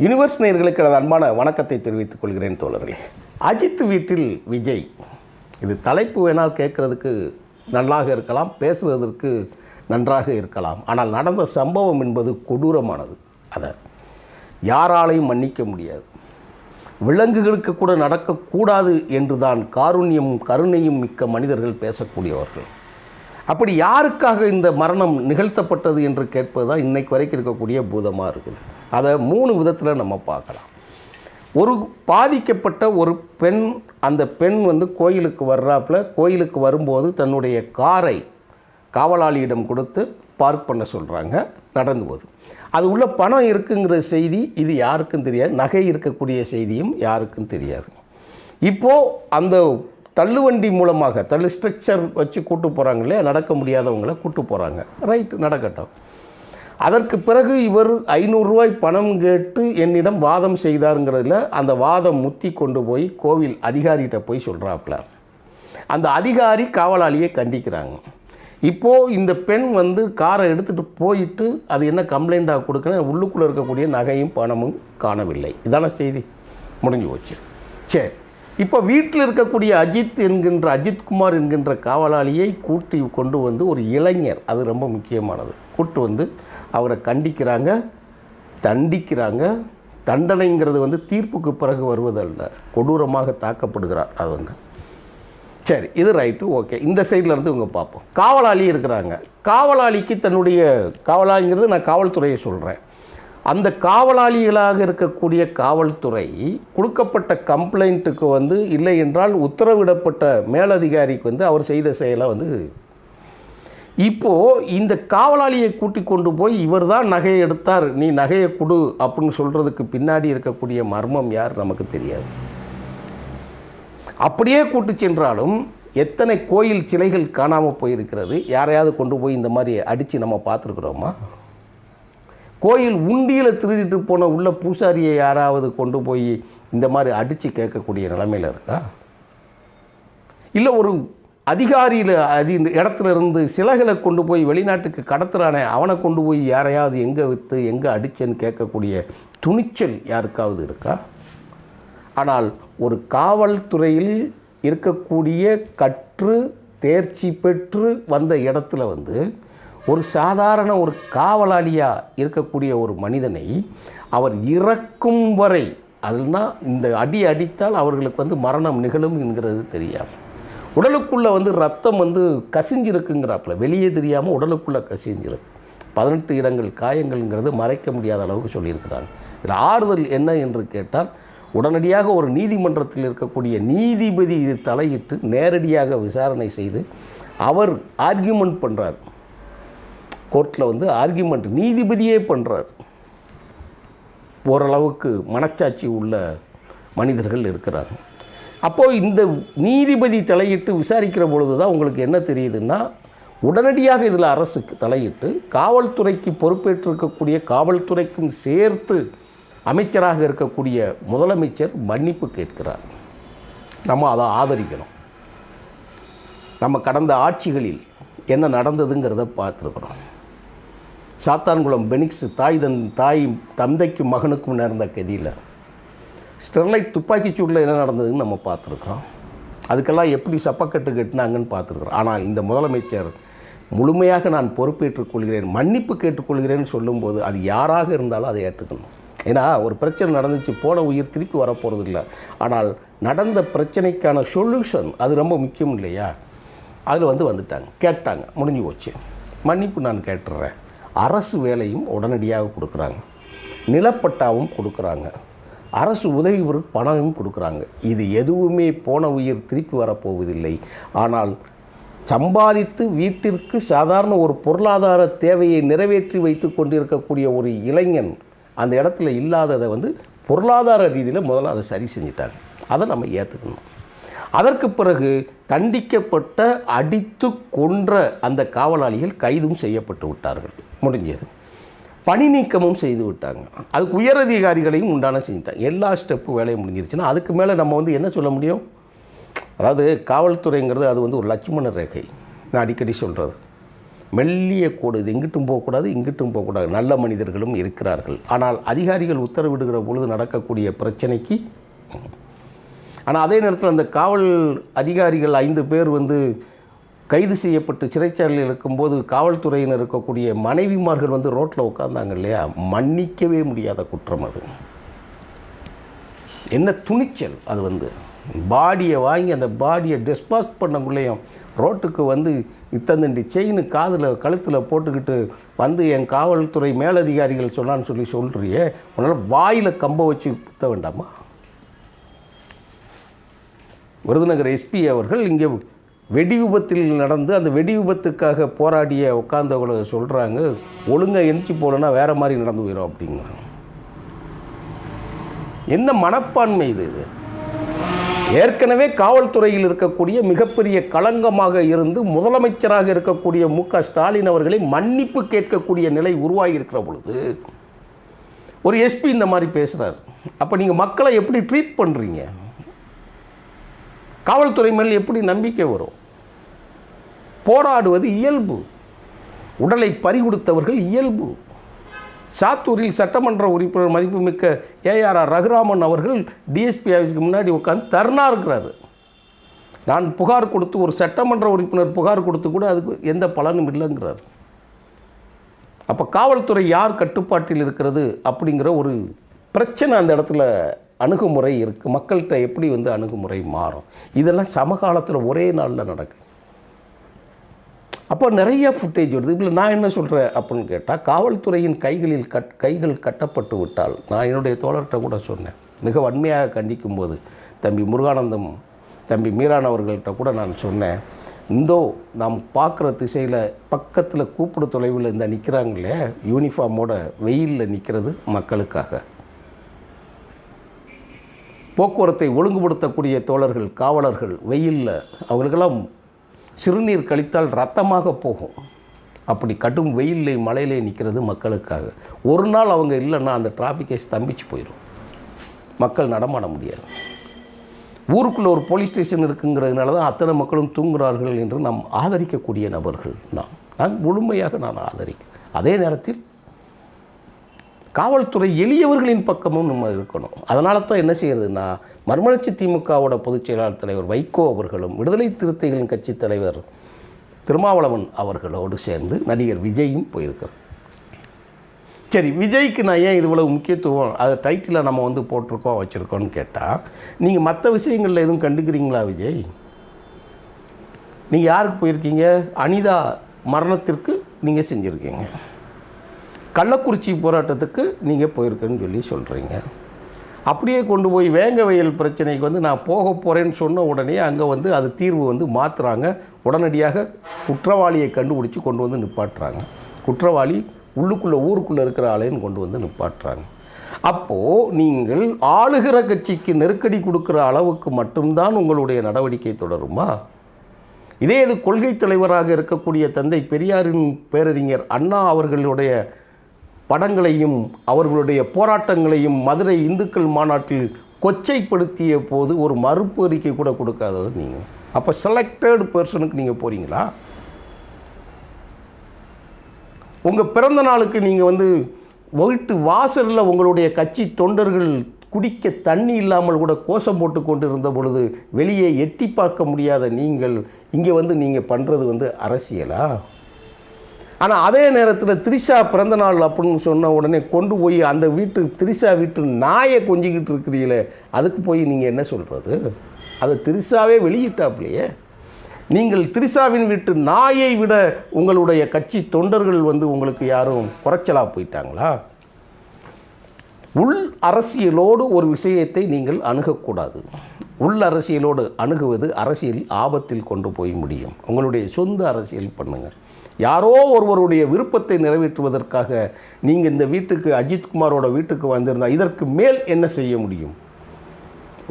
Universe நேயர்களுக்கு எனது அன்பான வணக்கத்தை தெரிவித்துக் கொள்கிறேன் தோழர்களே. அஜித் வீட்டில் விஜய், இது தலைப்பு வேணால் கேட்குறதுக்கு நல்லாக இருக்கலாம், பேசுவதற்கு நன்றாக இருக்கலாம். ஆனால் நடந்த சம்பவம் என்பது கொடூரமானது. அதை யாராலையும் மன்னிக்க முடியாது. விலங்குகளுக்கு கூட நடக்கக்கூடாது என்று தான் காருண்யமும் கருணையும் மிக்க மனிதர்கள் பேசக்கூடியவர்கள். அப்படி யாருக்காக இந்த மரணம் நிகழ்த்தப்பட்டது என்று கேட்பது தான் இன்றைக்கு வரைக்கும் இருக்கக்கூடிய பூதமாக இருக்குது. அதை 3 விதத்தில் நம்ம பார்க்கலாம். ஒரு பாதிக்கப்பட்ட ஒரு பெண், அந்த பெண் கோயிலுக்கு வர்றாப்புல, கோயிலுக்கு வரும்போது தன்னுடைய காரை காவலாளியிடம் கொடுத்து பார்க் பண்ண சொல்கிறாங்க. நடந்து போகுது, அது உள்ள பணம் இருக்குங்கிற செய்தி இது யாருக்கும் தெரியாது, நகை இருக்கக்கூடிய செய்தியும் யாருக்கும் தெரியாது. இப்போது அந்த தள்ளுவண்டி மூலமாக ஸ்ட்ரக்சர் வச்சு கூட்டு போகிறாங்க இல்லையா, நடக்க முடியாதவங்களை கூட்டு போகிறாங்க. ரைட்டு, நடக்கட்டும். அதற்கு பிறகு இவர் 500 ரூபாய் பணம் கேட்டு என்னிடம் வாதம் செய்தாருங்கிறதுல அந்த வாதம் முத்தி கொண்டு போய் கோவில் அதிகாரிகிட்ட போய் சொல்கிறாப்புல. அந்த அதிகாரி காவலாளியை கண்டிக்கிறாங்க. இப்போது இந்த பெண் காரை எடுத்துகிட்டு போயிட்டு அது என்ன கம்ப்ளைண்ட்டாக கொடுக்குறேன், உள்ளுக்குள்ளே இருக்கக்கூடிய நகையும் பணமும் காணவில்லை. இதான செய்தி, முடிஞ்சு போச்சு. சரி, இப்போ வீட்டில் இருக்கக்கூடிய அஜித்குமார் என்கின்ற காவலாளியை கூட்டி கொண்டு ஒரு இளைஞர், அது ரொம்ப முக்கியமானது, கூட்டு அவரை கண்டிக்கிறாங்க, தண்டிக்கிறாங்க. தண்டனைங்கிறது தீர்ப்புக்கு பிறகு வருவதல்ல, கொடூரமாக தாக்கப்படுகிறார். அது சரி, இது ரைட்டு, ஓகே. இந்த சைடில் இருந்து இவங்க பார்ப்போம். காவலாளி இருக்கிறாங்க. காவலாளிக்கு தன்னுடைய காவலாளிங்கிறது நான் காவல்துறையை சொல்கிறேன். அந்த காவலாளிகளாக இருக்கக்கூடிய காவல்துறை கொடுக்கப்பட்ட கம்ப்ளைண்ட்டுக்கு இல்லை என்றால் உத்தரவிடப்பட்ட மேலதிகாரிக்கு அவர் செய்த செயலை இப்போது இந்த காவலாளியை கூட்டி கொண்டு போய் இவர் தான் நகையை எடுத்தார், நீ நகையை கொடு அப்படின்னு சொல்கிறதுக்கு பின்னாடி இருக்கக்கூடிய மர்மம் யார் நமக்கு தெரியாது. அப்படியே கூட்டு சென்றாலும் எத்தனை கோயில் சிலைகள் காணாமல் போயிருக்கிறது. யாரையாவது கொண்டு போய் இந்த மாதிரி அடித்து நம்ம பார்த்துருக்குறோமா? கோயில் உண்டியில் திருடிட்டு போன உள்ள பூசாரியை யாராவது கொண்டு போய் இந்த மாதிரி அடித்து கேட்கக்கூடிய நிலைமையில் இருக்கா? இல்லை ஒரு அதிகாரியில் இடத்துல இருந்து சிலைகளை கொண்டு போய் வெளிநாட்டுக்கு கடத்துறானே, அவனை கொண்டு போய் யாரையாவது எங்கே விற்று எங்கே அடிச்சேன்னு கேட்கக்கூடிய துணிச்சல் யாருக்காவது இருக்கா? ஆனால் ஒரு காவல்துறையில் இருக்கக்கூடிய கற்று தேர்ச்சி பெற்று வந்த இடத்துல ஒரு சாதாரண ஒரு காவலாளியாக இருக்கக்கூடிய ஒரு மனிதனை அவர் இறக்கும் வரை, அதுனா இந்த அடி அடித்தால் அவர்களுக்கு மரணம் நிகழும் என்கிறது தெரியாமல், உடலுக்குள்ளே ரத்தம் கசிஞ்சிருக்குங்கிறாப்புல, வெளியே தெரியாமல் உடலுக்குள்ளே கசிஞ்சிருக்கு. 18 இடங்கள் காயங்கள்ங்கிறது மறைக்க முடியாத அளவுக்கு சொல்லியிருக்கிறாங்க. இதில் ஆறுதல் என்ன என்று கேட்டால், உடனடியாக ஒரு நீதிமன்றத்தில் இருக்கக்கூடிய நீதிபதி இது தலையிட்டு நேரடியாக விசாரணை செய்து அவர் ஆர்கியூமெண்ட் பண்ணுறார். கோர்ட்டில் ஆர்கியூமெண்ட் நீதிபதியே பண்ணுறார். ஓரளவுக்கு மனச்சாட்சி உள்ள மனிதர்கள் இருக்கிறாங்க. அப்போது இந்த நீதிபதி தலையிட்டு விசாரிக்கிற பொழுது தான் உங்களுக்கு என்ன தெரியுதுன்னா, உடனடியாக இதில் அரசுக்கு தலையிட்டு காவல்துறைக்கு பொறுப்பேற்றிருக்கக்கூடிய காவல்துறைக்கும் சேர்த்து அமைச்சராக இருக்கக்கூடிய முதலமைச்சர் மன்னிப்பு கேட்கிறார். நம்ம அதை ஆதரிக்கணும். நம்ம கடந்த ஆட்சிகளில் என்ன நடந்ததுங்கிறத பார்த்துருக்குறோம். சாத்தான்குளம் பெனிக்ஸ் தாய் தந்தைக்கும் மகனுக்கும் நேர்ந்த கதியில் ஸ்டெர்லைட் துப்பாக்கிச்சூடில் என்ன நடந்ததுன்னு நம்ம பார்த்துருக்குறோம். அதுக்கெல்லாம் எப்படி சப்பக்கட்டு கட்டினாங்கன்னு பார்த்துருக்குறோம். ஆனால் இந்த முதலமைச்சர் முழுமையாக நான் பொறுப்பேற்றுக் கொள்கிறேன், மன்னிப்பு கேட்டுக்கொள்கிறேன்னு சொல்லும்போது அது யாராக இருந்தாலும் அதை ஏற்றுக்கணும். ஏன்னா ஒரு பிரச்சனை நடந்துச்சு, போன உயிர் திருப்பி வரப்போகிறது இல்லை. ஆனால் நடந்த பிரச்சனைக்கான சொல்யூஷன் அது ரொம்ப முக்கியம் இல்லையா? அதில் வந்துட்டாங்க, கேட்டாங்க, முடிஞ்சு போச்சு, மன்னிப்பு நான் கேட்டுடுறேன். அரசு வேலையும் உடனடியாக கொடுக்குறாங்க, நிலப்பட்டாவும் கொடுக்குறாங்க, அரசு உதவி பொருள் பணமும் கொடுக்குறாங்க. இது எதுவுமே போன உயிர் திருப்பி வரப்போவதில்லை. ஆனால் சம்பாதித்து வீட்டிற்கு சாதாரண ஒரு பொருளாதார தேவையை நிறைவேற்றி வைத்து கொண்டிருக்கக்கூடிய ஒரு இளைஞன் அந்த இடத்துல இல்லாததை பொருளாதார ரீதியில் முதல்ல அதை சரி செஞ்சிட்டாங்க. அதை நம்ம ஏற்றுக்கணும். அதற்கு பிறகு தண்டிக்கப்பட்ட அடித்து கொன்ற அந்த காவலாளிகள் கைதும் செய்யப்பட்டு விட்டார்கள். முடிஞ்சது. பணி நீக்கமும் செய்து விட்டாங்க. அதுக்கு உயரதிகாரிகளையும் உண்டான செஞ்சுட்டாங்க. எல்லா ஸ்டெப்பு வேலையும் முடிஞ்சிருச்சுன்னா அதுக்கு மேலே நம்ம என்ன சொல்ல முடியும்? அதாவது காவல்துறைங்கிறது அது ஒரு லட்சுமண ரேகை. நான் அடிக்கடி சொல்கிறது, மெல்லிய கோடு. இது எங்கிட்டும் போகக்கூடாது, இங்கிட்டும் போகக்கூடாது. நல்ல மனிதர்களும் இருக்கிறார்கள். ஆனால் அதிகாரிகள் உத்தரவிடுகிற பொழுது நடக்கக்கூடிய பிரச்சனைக்கு, ஆனால் அதே நேரத்தில் அந்த காவல் அதிகாரிகள் 5 பேர் வந்து கைது செய்யப்பட்டு சிறைச்சாலையில் இருக்கும்போது காவல்துறையினர் இருக்கக்கூடிய மனைவிமார்கள் வந்து ரோட்டில் உட்காந்தாங்க இல்லையா, மன்னிக்கவே முடியாத குற்றம் அது. என்ன துணிச்சல் அது! வந்து பாடியை வாங்கி அந்த பாடியை டிஸ்பாஸ் பண்ணக்குள்ளேயும் ரோட்டுக்கு வந்து இத்தந்தண்டி செயின் காதில் கழுத்தில் போட்டுக்கிட்டு வந்து என் காவல்துறை மேலதிகாரிகள் சொன்னான்னு சொல்கிறியே, உன்னால் வாயில் கம்ப வச்சு குத்த வேண்டாமா? விருதுநகர் எஸ்பி அவர்கள் இங்கே வெடி விபத்தில் நடந்து அந்த வெடி விபத்துக்காக போராடிய உட்கார்ந்தவங்களை சொல்கிறாங்க, ஒழுங்காக எந்திச்சு போகலன்னா வேறு மாதிரி நடந்து போயிடும் அப்படிங்கிறாங்க. என்ன மனப்பான்மை இது! ஏற்கனவே காவல்துறையில் இருக்கக்கூடிய மிகப்பெரிய களங்கமாக இருந்து முதலமைச்சராக இருக்கக்கூடிய மு.க. ஸ்டாலின் அவர்களை மன்னிப்பு கேட்கக்கூடிய நிலை உருவாகி இருக்கிற பொழுது ஒரு எஸ்பி இந்த மாதிரி பேசுகிறார். அப்போ நீங்கள் மக்களை எப்படி ட்ரீட் பண்ணுறீங்க? காவல்துறை மேல் எப்படி நம்பிக்கை வரும்? போராடுவது இயல்பு, உடலை பறிகொடுத்தவர்கள் இயல்பு. சாத்தூரில் சட்டமன்ற உறுப்பினர் மதிப்புமிக்க ஏஆர் ரகுராமன் அவர்கள் டிஎஸ்பி ஆஃபீஸுக்கு முன்னாடி உட்காந்து தர்ணா இருக்கிறாரு. நான் புகார் கொடுத்து, ஒரு சட்டமன்ற உறுப்பினர் புகார் கொடுத்து கூட அதுக்கு எந்த பலனும் இல்லைங்கிறார். அப்போ காவல்துறை யார் கட்டுப்பாட்டில் இருக்கிறது அப்படிங்கிற ஒரு பிரச்சனை அந்த இடத்துல அணுகுமுறை இருக்குது. மக்கள்கிட்ட எப்படி வந்து அணுகுமுறை மாறும்? இதெல்லாம் சமகாலத்தில் ஒரே நாளில் நடக்குது. அப்போ நிறைய ஃபுட்டேஜ் வருது. இதில் நான் என்ன சொல்கிறேன் அப்படின்னு கேட்டால், காவல்துறையின் கைகள் கட்டப்பட்டு விட்டால், நான் என்னுடைய தோழர்கிட்ட கூட சொன்னேன், மிக வன்மையாக கண்டிக்கும் போது தம்பி முருகானந்தம், தம்பி மீரான் அவர்கள்ட்ட கூட நான் சொன்னேன், இந்தோ நாம் பார்க்குற திசையில் பக்கத்தில் கூப்பிடு தொலைவில் இந்த நிற்கிறாங்களே யூனிஃபார்மோட வெயிலில் நிற்கிறது மக்களுக்காக. போக்குவரத்தை ஒழுங்குபடுத்தக்கூடிய தோழர்கள், காவலர்கள் வெயிலில் அவங்களுக்கெல்லாம் சிறுநீர் கழித்தால் ரத்தமாக போகும். அப்படி கடும் வெயிலே மழையிலே நிற்கிறது மக்களுக்காக. ஒரு நாள் அவங்க இல்லைன்னா அந்த டிராஃபிக்கை ஸ்தம்பிச்சு போயிடும், மக்கள் நடமாட முடியாது. ஊருக்குள்ளே ஒரு போலீஸ் ஸ்டேஷன் இருக்குங்கிறதுனால தான் அத்தனை மக்களும் தூங்குகிறார்கள் என்று நாம் ஆதரிக்கக்கூடிய நபர்கள். நான் முழுமையாக ஆதரிக்கிறேன். அதே நேரத்தில் காவல்துறை எளியவர்களின் பக்கமும் நம்ம இருக்கணும். அதனால தான் என்ன செய்கிறதுனா, மறுமலர்ச்சி திமுகவோட பொதுச் செயலாளர் தலைவர் வைகோ அவர்களும் விடுதலை சிறுத்தைகளின் கட்சி தலைவர் திருமாவளவன் அவர்களோடு சேர்ந்து நடிகர் விஜயும் போயிருக்கார். சரி, விஜய்க்கு நான் ஏன் இவ்வளவு முக்கியத்துவம் அது டைட்டில் நம்ம வந்து போட்டிருக்கோம் வச்சுருக்கோன்னு கேட்டால், நீங்கள் மற்ற விஷயங்களில் எதுவும் கண்டுக்கிறீங்களா? விஜய், நீங்கள் யாருக்கு போயிருக்கீங்க? அனிதா மரணத்திற்கு நீங்கள் செஞ்சுருக்கீங்க. கள்ளக்குறிச்சி போராட்டத்துக்கு நீங்கள் போயிருக்கேன்னு சொல்கிறீங்க. அப்படியே கொண்டு போய் வேங்க வயல் பிரச்சனைக்கு வந்து நான் போக போகிறேன்னு சொன்ன உடனே அங்கே வந்து அது தீர்வு வந்து மாற்றுறாங்க. உடனடியாக குற்றவாளியை கண்டுபிடிச்சி கொண்டு வந்து நிப்பாட்டுறாங்க. குற்றவாளி ஊருக்குள்ளே இருக்கிற ஆளையும் கொண்டு வந்து நிப்பாட்டுறாங்க. அப்போது நீங்கள் ஆளுகிற கட்சிக்கு நெருக்கடி கொடுக்குற அளவுக்கு மட்டும்தான் உங்களுடைய நடவடிக்கை தொடருமா? இதே இது கொள்கை தலைவராக இருக்கக்கூடிய தந்தை பெரியாரின் பேரறிஞர் அண்ணா அவர்களுடைய படங்களையும் அவர்களுடைய போராட்டங்களையும் மதுரை இந்துக்கள் மாநாட்டில் கொச்சைப்படுத்திய போது ஒரு மறுப்பு அறிக்கை கூட கொடுக்காதவர் நீங்கள். அப்போ செலக்டட் பர்சனுக்கு நீங்கள் போகிறீங்களா? உங்கள் பிறந்த நாளுக்கு நீங்கள் வந்து வீட்டு வாசலில் உங்களுடைய கட்சி தொண்டர்கள் குடிக்க தண்ணி இல்லாமல் கூட கோஷம் போட்டு கொண்டு இருந்த பொழுது வெளியே எட்டி பார்க்க முடியாத நீங்கள் இங்கே வந்து நீங்கள் பண்ணுறது வந்து அரசியலா? ஆனால் அதே நேரத்தில் திரிஷா பிறந்தநாள் அப்படின்னு சொன்ன உடனே கொண்டு போய் அந்த திரிஷா வீட்டு நாயை கொஞ்சிக்கிட்டு இருக்கிறீங்களே, அதுக்கு போய் நீங்கள் என்ன சொல்கிறது? அதை திரிஷாவே வெளியிட்டாப்லையே. நீங்கள் திரிஷாவின் வீட்டு நாயை விட உங்களுடைய கட்சி தொண்டர்கள் வந்து உங்களுக்கு யாரும் குறைச்சலாக போயிட்டாங்களா? உள் அரசியலோடு ஒரு விஷயத்தை நீங்கள் அணுகக்கூடாது. உள் அரசியலோடு அணுகுவது அரசியல் ஆபத்தில் கொண்டு போய் முடியும். உங்களுடைய சொந்த அரசியல் பண்ணுங்கள். யாரோ ஒருவருடைய விருப்பத்தை நிறைவேற்றுவதற்காக நீங்கள் இந்த வீட்டுக்கு அஜித்குமாரோட வீட்டுக்கு வந்திருந்தால் இதற்கு மேல் என்ன செய்ய முடியும்?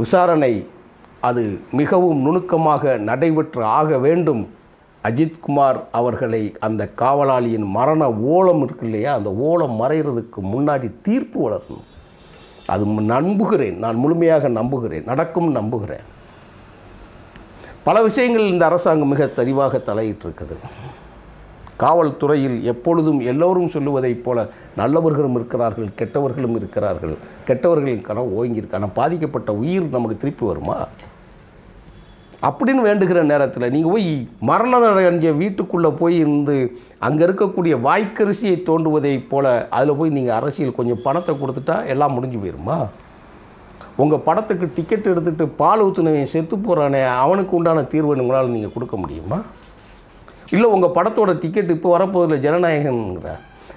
விசாரணை அது மிகவும் நுணுக்கமாக நடைபெற்று ஆக வேண்டும். அஜித்குமார் அவர்களை அந்த காவலாளியின் மரண ஓலம் இருக்கு இல்லையா, அந்த ஓலம் மறைகிறதுக்கு முன்னாடி தீர்ப்பு வளரணும். அது நம்புகிறேன், நான் முழுமையாக நம்புகிறேன், நடக்கும் நம்புகிறேன். பல விஷயங்கள் இந்த அரசாங்கம் மிக தெளிவாக தலையிட்டிருக்குது. காவல்துறையில் எப்பொழுதும் எல்லோரும் சொல்லுவதைப் போல நல்லவர்களும் இருக்கிறார்கள், கெட்டவர்களும் இருக்கிறார்கள். கெட்டவர்களின் கனவு ஓங்கியிருக்கு. ஆனால் பாதிக்கப்பட்ட உயிர் நமக்கு திருப்பி வருமா அப்படின்னு வேண்டுகிற நேரத்தில் நீங்கள் போய் மரண அடைஞ்ச வீட்டுக்குள்ளே போய் இருந்து அங்கே இருக்கக்கூடிய வாய்க்கரிசியை தோண்டுவதைப் போல அதில் போய் நீங்கள் அரசியல் கொஞ்சம் பணத்தை கொடுத்துட்டா எல்லாம் முடிஞ்சு போயிருமா? உங்கள் படத்துக்கு டிக்கெட் எடுத்துகிட்டு பால் ஊற்றுனவன் செத்து போகிறானே அவனுக்கு உண்டான தீர்வு உங்களால் நீங்கள் கொடுக்க முடியுமா? இல்லை உங்கள் படத்தோட டிக்கெட் இப்போ வரப்போதில் ஜனநாயகங்கிற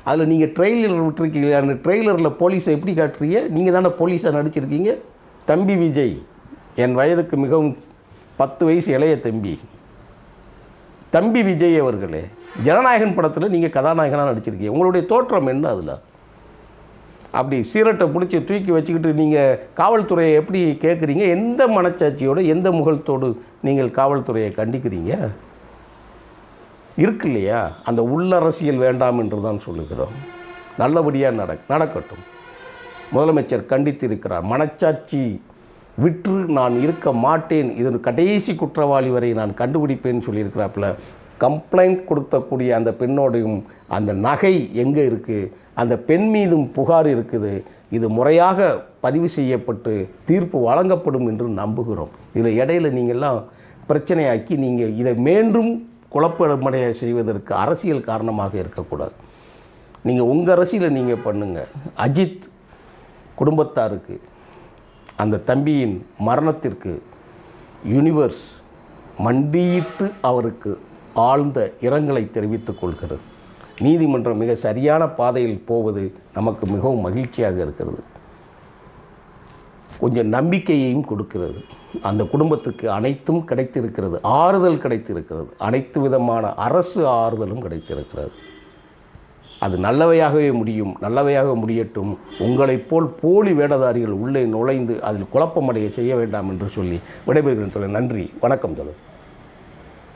அதில் நீங்கள் ட்ரெய்லர் விட்டுருக்கீங்க. அந்த ட்ரெய்லரில் போலீஸை எப்படி காட்டுறீங்க? நீங்கள் தானே போலீஸாக நடிச்சிருக்கீங்க. தம்பி விஜய், என் வயதுக்கு மிகவும் 10 வயசு இளைய தம்பி விஜய் அவர்களே, ஜனநாயகன் படத்தில் நீங்கள் கதாநாயகனாக நடிச்சிருக்கீங்க. உங்களுடைய தோற்றம் என்ன? அதில் அப்படி சீரட்டை பிடிச்சி தூக்கி வச்சுக்கிட்டு நீங்கள் காவல்துறையை எப்படி கேட்குறீங்க? எந்த மனச்சாட்சியோடு எந்த முகத்தோடு நீங்கள் காவல்துறையை கண்டிக்கிறீங்க? இருக்கு இல்லையா? அந்த உள்ளரசியல் வேண்டாம் என்று தான் சொல்லுகிறோம். நல்லபடியாக நடக்கட்டும். முதலமைச்சர் கண்டித்திருக்கிறார். மனச்சாட்சி விற்று நான் இருக்க மாட்டேன், இது கடைசி குற்றவாளி வரை நான் கண்டுபிடிப்பேன்னு சொல்லியிருக்கிறாப்புல. கம்ப்ளைண்ட் கொடுக்கக்கூடிய அந்த பெண்ணோடையும் அந்த நகை எங்கே இருக்குது, அந்த பெண் மீதும் புகார் இருக்குது. இது முறையாக பதிவு செய்யப்பட்டு தீர்ப்பு வழங்கப்படும் என்று நம்புகிறோம். இதில் இடையில நீங்கள்லாம் பிரச்சனையாக்கி நீங்கள் இதை மீண்டும் குழப்பமடைய செய்வதற்கு அரசியல் காரணமாக இருக்கக்கூடாது. நீங்கள் உங்கள் அரசியலை நீங்கள் பண்ணுங்கள். அஜித் குடும்பத்தாருக்கு அந்த தம்பியின் மரணத்திற்கு யூனிவர்ஸ் மண்டியிட்டு அவருக்கு ஆழ்ந்த இரங்கலை தெரிவித்துக் கொள்கிறது. நீதிமன்றம் மிக சரியான பாதையில் போவது நமக்கு மிகவும் மகிழ்ச்சியாக இருக்கிறது. கொஞ்சம் நம்பிக்கையையும் கொடுக்கிறது. அந்த குடும்பத்துக்கு அனைத்தும் கிடைத்திருக்கிறது, ஆறுதல் கிடைத்திருக்கிறது, அனைத்து விதமான அரசு ஆறுதலும் கிடைத்திருக்கிறது. அது நல்லவையாகவே முடியும், நல்லவையாக முடியட்டும். உங்களைப் போல் போலி வேடதாரிகள் உள்ளே நுழைந்து அதில் குழப்பமடைய செய்ய வேண்டாம் என்று சொல்லி விடைபெறுகிறேன். நன்றி, வணக்கம்.